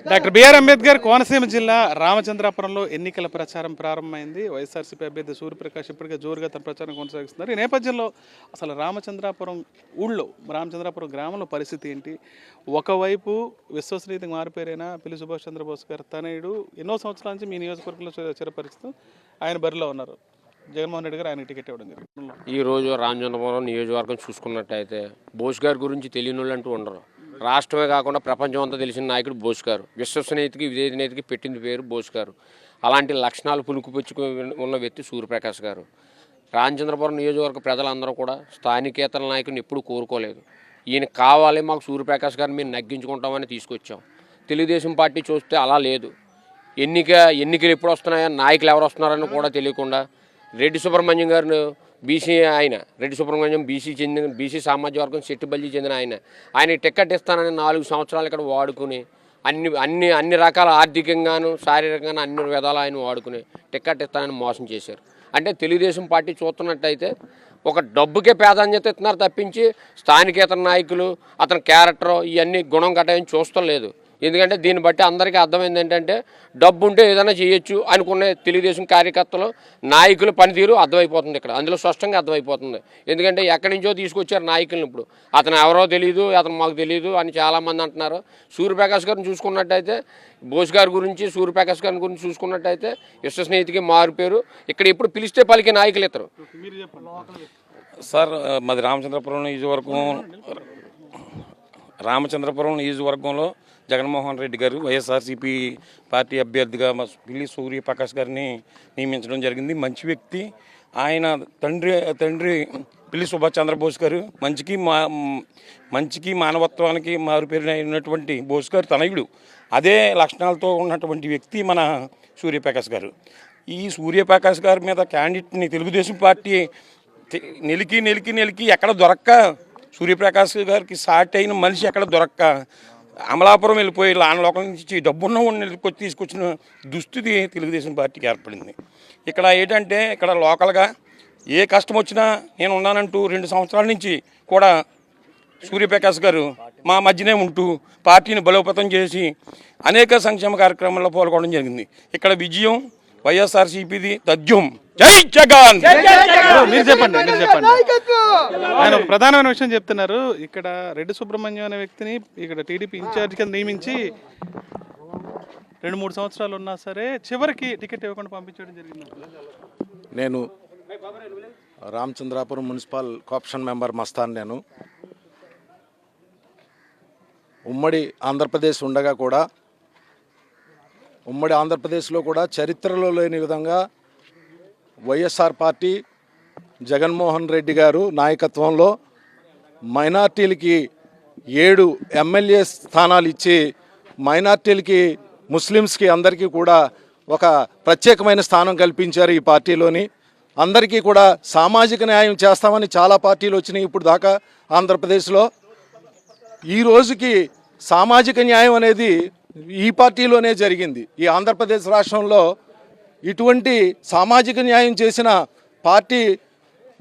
Doctor BR Ambedkar Konaseema జిల్లా రామచంద్రాపురంలో ఎన్నికల ప్రచారం ప్రారంభమైంది. వైఎస్ఆర్సీపీ అభ్యర్థి సూర్యప్రకాష్ ఇప్పటికే జోరుగా తన ప్రచారం కొనసాగిస్తున్నారు. ఈ నేపథ్యంలో అసలు రామచంద్రాపురం గ్రామంలో పరిస్థితి ఏంటి? ఒకవైపు విశ్వసనీయతకు మారిపోయిన పిల్లి సుభాష్ చంద్రబోస్ గారు తనయుడు ఎన్నో సంవత్సరాల నుంచి మీ నియోజకవర్గంలో చిరపరిస్తూ ఆయన బరిలో ఉన్నారు. జగన్మోహన్ రెడ్డి గారు ఆయనకు టికెట్ ఇవ్వడం జరిగింది. ఈరోజు రామచంద్రపురం నియోజకవర్గం చూసుకున్నట్టయితే బోస్ గారి గురించి తెలియని వాళ్ళు అంటూ ఉండరు. రాష్ట్రమే కాకుండా ప్రపంచం అంతా తెలిసిన నాయకుడు బోస్ గారు. విశ్వసనీయతకి విధేయతకి పెట్టింది పేరు బోస్ గారు. అలాంటి లక్షణాలు పులుకుపుచ్చుకు ఉన్న వ్యక్తి సూర్యప్రకాష్ గారు. రామచంద్రపురం నియోజకవర్గ ప్రజలందరూ కూడా స్థానికేతర నాయకుడిని ఎప్పుడూ కోరుకోలేదు. ఈయన కావాలి, మాకు సూర్యప్రకాష్ గారిని మేము నగ్గించుకుంటామని తీసుకొచ్చాం. తెలుగుదేశం పార్టీ చూస్తే అలా లేదు. ఎన్నికలు ఎప్పుడు వస్తున్నాయో, నాయకులు ఎవరు వస్తున్నారని కూడా తెలియకుండా రెడ్డి సుబ్రహ్మణ్యం గారిని బీసీ ఆయన, రెడ్డి సుబ్రహ్మణ్యం బీసీ సామాజిక వర్గం సెట్టుబల్లి చెందిన ఆయన టికెట్ ఇస్తానని 4 సంవత్సరాలు ఇక్కడ వాడుకుని అన్ని రకాల ఆర్థికంగాను శారీరకంగాను అన్ని విధాలు ఆయన వాడుకుని టికెట్ ఇస్తానని మోసం చేశారు. అంటే తెలుగుదేశం పార్టీ చూస్తున్నట్టయితే ఒక డబ్బుకే ప్రాధాన్యత ఇస్తున్నారు తప్పించి స్థానికేతర నాయకులు అతని క్యారెక్టర్ ఇవన్నీ గుణం గట్టని చూస్తూ లేదు. ఎందుకంటే దీన్ని బట్టి అందరికీ అర్థమైంది ఏంటంటే డబ్బు ఉంటే ఏదైనా చేయొచ్చు అనుకునే తెలుగుదేశం కార్యకర్తలు నాయకుల పనితీరు అర్థమైపోతుంది ఇక్కడ. అందులో స్పష్టంగా అర్థమైపోతుంది. ఎందుకంటే ఎక్కడి నుంచో తీసుకొచ్చారు నాయకులను. ఇప్పుడు అతను ఎవరో తెలియదు, అతను మాకు తెలియదు అని చాలామంది అంటున్నారు. సూర్యప్రకాష్ గారిని చూసుకున్నట్టయితే, బోస్ గారి గురించి సూర్యప్రకాష్ గారి గురించి చూసుకున్నట్టయితే విశ్వసనీయతకి మారిపోయారు. ఇక్కడ ఇప్పుడు పిలిస్తే పలికే నాయకులు ఇద్దరు. సార్, మాది రామచంద్రపురం నియోజకవర్గంలో జగన్మోహన్ రెడ్డి గారు వైఎస్ఆర్సీపీ పార్టీ అభ్యర్థిగా పిల్లి సూర్యప్రకాష్ గారిని నియమించడం జరిగింది. మంచి వ్యక్తి. ఆయన తండ్రి పిల్లి సుభాష్ చంద్రబోస్ గారు మంచికి మానవత్వానికి మారుపేరినటువంటి బోస్ గారు తనయుడు. అదే లక్షణాలతో ఉన్నటువంటి వ్యక్తి మన సూర్యప్రకాష్ గారు. ఈ సూర్యప్రకాష్ గారి మీద క్యాండిడేట్ని తెలుగుదేశం పార్టీ నెలికి ఎక్కడ దొరక్క, సూర్యప్రకాష్ గారికి సాటి అయిన మనిషి ఎక్కడ దొరక్క అమలాపురం వెళ్ళిపోయి లోకల్ నుంచి డబ్బున్న వాడిని తీసుకొచ్చిన దుస్థితి తెలుగుదేశం పార్టీకి ఏర్పడింది. ఇక్కడ ఏంటంటే ఇక్కడ లోకల్గా ఏ కష్టం వచ్చినా నేను ఉన్నానంటూ 2 సంవత్సరాల నుంచి కూడా సూర్యప్రకాష్ గారు మా మధ్యనే ఉంటూ పార్టీని బలోపేతం చేసి అనేక సంక్షేమ కార్యక్రమాల్లో పాల్గొనడం జరిగింది. ఇక్కడ విజయం వైఎస్ఆర్సీపీది తథ్యం. జై జగన్. మీరు చెప్పండి. ఆయన ఒక ప్రధానమైన విషయం చెప్తున్నారు. ఇక్కడ రెడ్డి సుబ్రహ్మణ్యం అనే వ్యక్తిని ఇక్కడ టీడీపీ ఇన్ఛార్జ్ కింద నియమించి 2-3 సంవత్సరాలు ఉన్నా సరే చివరికి టికెట్ ఇవ్వకుండా పంపించడం జరిగింది. నేను Ramachandrapuram municipal co-option member Mastan. నేను ఉమ్మడి ఆంధ్రప్రదేశ్ ఉండగా కూడా ఉమ్మడి ఆంధ్రప్రదేశ్లో కూడా చరిత్రలో లేని విధంగా వైఎస్ఆర్ పార్టీ జగన్మోహన్ రెడ్డి గారు నాయకత్వంలో మైనార్టీలకి 7 ఎమ్మెల్యే స్థానాలు ఇచ్చి మైనార్టీలకి ముస్లిమ్స్కి అందరికీ కూడా ఒక ప్రత్యేకమైన స్థానం కల్పించారు. ఈ పార్టీలోని అందరికీ కూడా సామాజిక న్యాయం చేస్తామని చాలా పార్టీలు వచ్చినాయి ఇప్పుడు దాకా ఆంధ్రప్రదేశ్లో. ఈ రోజుకి సామాజిక న్యాయం అనేది ఈ పార్టీలోనే జరిగింది. ఈ ఆంధ్రప్రదేశ్ రాష్ట్రంలో ఇటువంటి సామాజిక న్యాయం చేసిన పార్టీ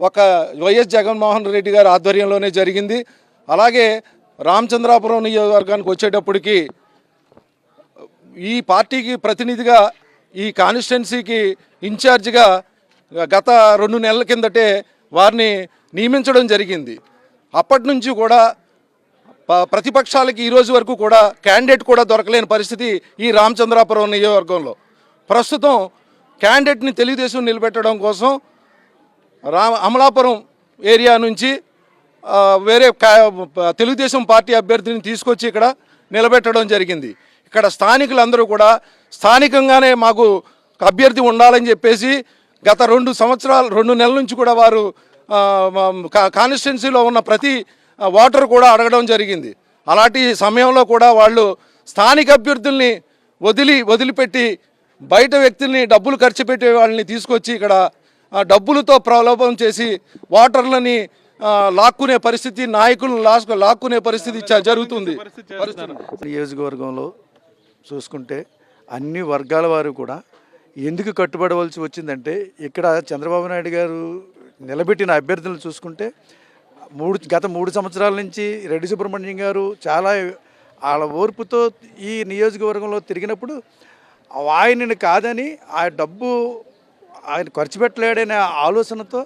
ఒక వైఎస్ జగన్మోహన్ రెడ్డి గారి ఆధ్వర్యంలోనే జరిగింది. అలాగే రామచంద్రాపురం నియోజకవర్గానికి వచ్చేటప్పటికి ఈ పార్టీకి ప్రతినిధిగా ఈ కాన్స్టిట్యున్సీకి ఇన్ఛార్జిగా గత 2 నెలల కిందటే వారిని నియమించడం జరిగింది. అప్పటి నుంచి కూడా ప్రతిపక్షాలకి ఈ రోజు వరకు కూడా క్యాండిడేట్ కూడా దొరకలేని పరిస్థితి ఈ రామచంద్రాపురం నియోజకవర్గంలో. ప్రస్తుతం క్యాండిడేట్ని తెలుగుదేశం నిలబెట్టడం కోసం అమలాపురం ఏరియా నుంచి వేరే తెలుగుదేశం పార్టీ అభ్యర్థిని తీసుకొచ్చి ఇక్కడ నిలబెట్టడం జరిగింది. ఇక్కడ స్థానికులందరూ కూడా స్థానికంగానే మాకు అభ్యర్థి ఉండాలని చెప్పేసి గత 2 నెలల నుంచి కూడా వారు కాన్స్టిట్యున్సీలో ఉన్న ప్రతి ఓటర్ కూడా అడగడం జరిగింది. అలాంటి సమయంలో కూడా వాళ్ళు స్థానిక అభ్యర్థుల్ని వదిలిపెట్టి బయట వ్యక్తుల్ని డబ్బులు ఖర్చు పెట్టే వాళ్ళని తీసుకొచ్చి ఇక్కడ డబ్బులతో ప్రలోభం చేసి ఓటర్లని లాక్కునే పరిస్థితి, నాయకులను లాక్కునే పరిస్థితి జరుగుతుంది. నియోజకవర్గంలో చూసుకుంటే అన్ని వర్గాల వారు కూడా ఎందుకు కట్టుబడవలసి వచ్చిందంటే, ఇక్కడ చంద్రబాబు నాయుడు గారు నిలబెట్టిన అభ్యర్థులను చూసుకుంటే గత 3 సంవత్సరాల నుంచి రెడ్డి సుబ్రహ్మణ్యం గారు చాలా వాళ్ళ ఓర్పుతో ఈ నియోజకవర్గంలో తిరిగినప్పుడు ఆయనని కాదని ఆ డబ్బు ఆయన ఖర్చు పెట్టలేడనే ఆలోచనతో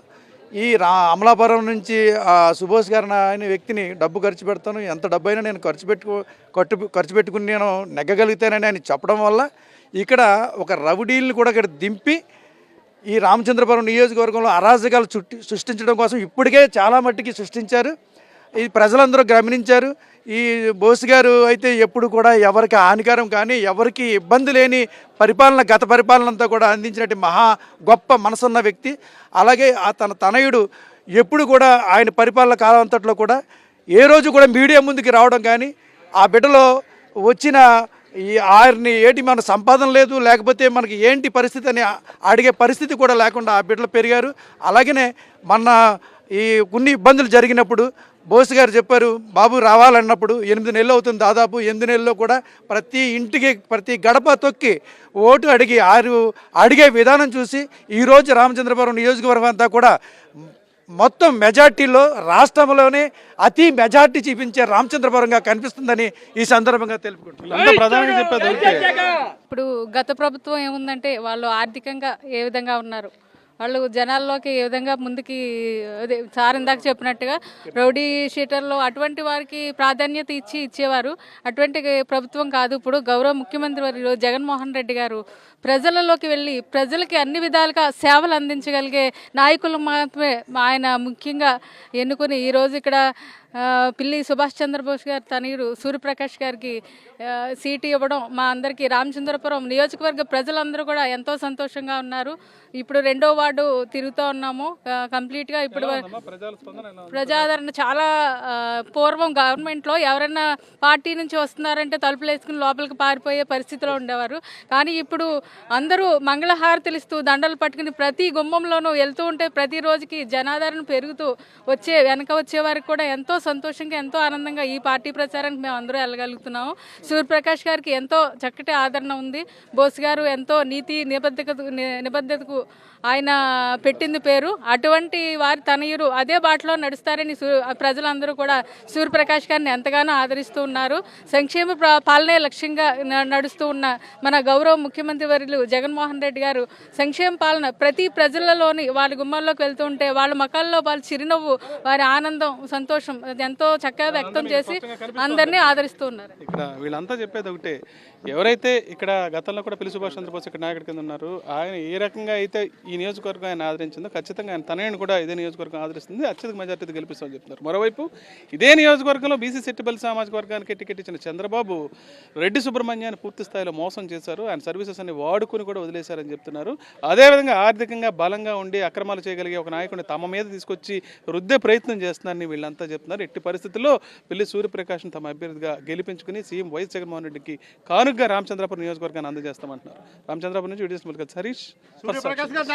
ఈ అమలాపురం నుంచి సుభాష్ గారిని ఆయన వ్యక్తిని డబ్బు ఖర్చు పెడతాను, ఎంత డబ్బు అయినా నేను ఖర్చు పెట్టుకుని నేను నెగ్గగలుగుతానని ఆయన చెప్పడం వల్ల ఇక్కడ ఒక రౌడీల్ని కూడా ఇక్కడ దింపి ఈ రామచంద్రపురం నియోజకవర్గంలో అరాజకాలు సృష్టించడం కోసం ఇప్పటికే చాలా మట్టికి సృష్టించారు. ఈ ప్రజలందరూ గమనించారు. ఈ బోస్ గారు అయితే ఎప్పుడు కూడా ఎవరికి హానికరం కానీ ఎవరికి ఇబ్బంది లేని గత పరిపాలన అంతా కూడా అందించినట్టు మహా గొప్ప మనసున్న వ్యక్తి. అలాగే తన తనయుడు ఎప్పుడు కూడా ఆయన పరిపాలన కాలం అంతట్లో కూడా ఏ రోజు కూడా మీడియా ముందుకి రావడం కానీ ఆ బిడ్డలో వచ్చిన ఈ ఆయన్ని ఏంటి మన సంపాదన లేదు లేకపోతే మనకి ఏంటి పరిస్థితి అని అడిగే పరిస్థితి కూడా లేకుండా ఆ బిడ్డలు పెరిగారు. అలాగనే మొన్న ఈ కొన్ని ఇబ్బందులు జరిగినప్పుడు బోస్ గారు చెప్పారు, బాబు రావాలన్నప్పుడు 8 నెలలు అవుతుంది, దాదాపు 8 నెలల్లో కూడా ప్రతి ఇంటికి ప్రతి గడప తొక్కి ఓటు అడిగే విధానం చూసి ఈరోజు రామచంద్రపురం నియోజకవర్గం అంతా కూడా మొత్తం మెజార్టీలో రాష్ట్రంలోనే అతి మెజార్టీ చూపించే రామచంద్రపురంగా కనిపిస్తుందని ఈ సందర్భంగా తెలుపుకుంటున్నాను. ప్రధానంగా చెప్పేది ఇప్పుడు గత ప్రభుత్వం ఏముందంటే వాళ్ళు ఆర్థికంగా ఏ విధంగా ఉన్నారు, వాళ్ళు జనాల్లోకి ఏ విధంగా ముందుకి అదే సార్ ఇందాక చెప్పినట్టుగా రౌడీ షీటర్లు అటువంటి వారికి ప్రాధాన్యత ఇచ్చేవారు. అటువంటి ప్రభుత్వం కాదు. ఇప్పుడు గౌరవ ముఖ్యమంత్రి వర్యులు జగన్మోహన్ రెడ్డి గారు ప్రజలలోకి వెళ్ళి ప్రజలకి అన్ని విధాలుగా సేవలు అందించగలిగే నాయకులు మాత్రమే ఆయన ముఖ్యంగా ఎన్నుకొని ఈరోజు ఇక్కడ పిల్లి సుభాష్ చంద్రబోస్ గారు తనయుడు సూర్యప్రకాష్ గారికి సీటు ఇవ్వడం మా అందరికీ రామచంద్రపురం నియోజకవర్గ ప్రజలందరూ కూడా ఎంతో సంతోషంగా ఉన్నారు. ఇప్పుడు 2వ వార్డు తిరుగుతూ ఉన్నాము కంప్లీట్గా. ఇప్పుడు ప్రజాదరణ చాలా పూర్వం గవర్నమెంట్లో ఎవరైనా పార్టీ నుంచి వస్తున్నారంటే తలుపులు వేసుకుని లోపలికి పారిపోయే పరిస్థితిలో ఉండేవారు. కానీ ఇప్పుడు అందరూ మంగళహారతులు ఇస్తూ దండలు పట్టుకుని ప్రతి గుమ్మంలోనూ వెళ్తూ ఉంటే ప్రతిరోజుకి జనాదరణ పెరుగుతూ వెనక వచ్చే వారికి కూడా ఎంతో సంతోషంగా ఎంతో ఆనందంగా ఈ పార్టీ ప్రచారానికి మేము అందరూ వెళ్ళగలుగుతున్నాము. సూర్యప్రకాష్ గారికి ఎంతో చక్కటి ఆదరణ ఉంది. బోస్ గారు ఎంతో నీతి నిబద్ధతకు ఆయన పెట్టింది పేరు. అటువంటి వారి తనయురు అదే బాటలో నడుస్తారని ప్రజలందరూ కూడా సూర్యప్రకాష్ గారిని ఎంతగానో ఆదరిస్తూ ఉన్నారు. సంక్షేమ పాలనే లక్ష్యంగా నడుస్తూ ఉన్న మన గౌరవ ముఖ్యమంత్రి వర్యులు జగన్మోహన్ రెడ్డి గారు సంక్షేమ పాలన ప్రతి ప్రజలలోని వాళ్ళ గుమ్మాల్లోకి వెళ్తూ ఉంటే వాళ్ళ ముఖాల్లో వాళ్ళ చిరునవ్వు, వారి ఆనందం, సంతోషం ఎంతో చక్కగా వ్యక్తం చేసి అందరినీ ఆదరిస్తూ ఉన్నారు. ఇక్కడ వీళ్ళంతా చెప్పేది ఒకటే, ఎవరైతే ఇక్కడ గతంలో కూడా పిల్లి సుభాష్ చంద్రబోస్ ఇక్కడ నాయకుడి కింద ఉన్నారు, ఆయన ఏ రకంగా అయితే ఈ నియోజకవర్గం ఆయన ఆదరించిందో ఖచ్చితంగా ఆయన తనయుని కూడా ఇదే నియోజకవర్గం ఆదరిస్తుంది, అత్యధిక మెజార్టీ గెలిపిస్తామని చెప్తున్నారు. మరోవైపు ఇదే నియోజకవర్గంలో బీసీ సెట్టిబల్ సామాజిక వర్గానికి టికెట్ ఇచ్చిన చంద్రబాబు రెడ్డి సుబ్రహ్మణ్యాన్ని పూర్తి స్థాయిలో మోసం చేశారు, ఆయన సర్వీసెస్ అన్ని వాడుకుని కూడా వదిలేశారని చెప్తున్నారు. అదేవిధంగా ఆర్థికంగా బలంగా ఉండి అక్రమాలు చేయగలిగే ఒక నాయకుడిని తమ మీద తీసుకొచ్చి రుద్దే ప్రయత్నం చేస్తున్నారని వీళ్ళంతా చెప్తున్నారు. ఎట్టి పరిస్థితుల్లో పిల్లి సూర్యప్రకాష్ను తమ అభ్యర్థిగా గెలిపించుకుని సీఎం వైఎస్ జగన్మోహన్ రెడ్డికి కానుకగా రామచంద్రపురం నియోజకవర్గాన్ని అందజేస్తామంటున్నారు. రామచంద్రపురం నుంచి వీడియోస్ హరీష్.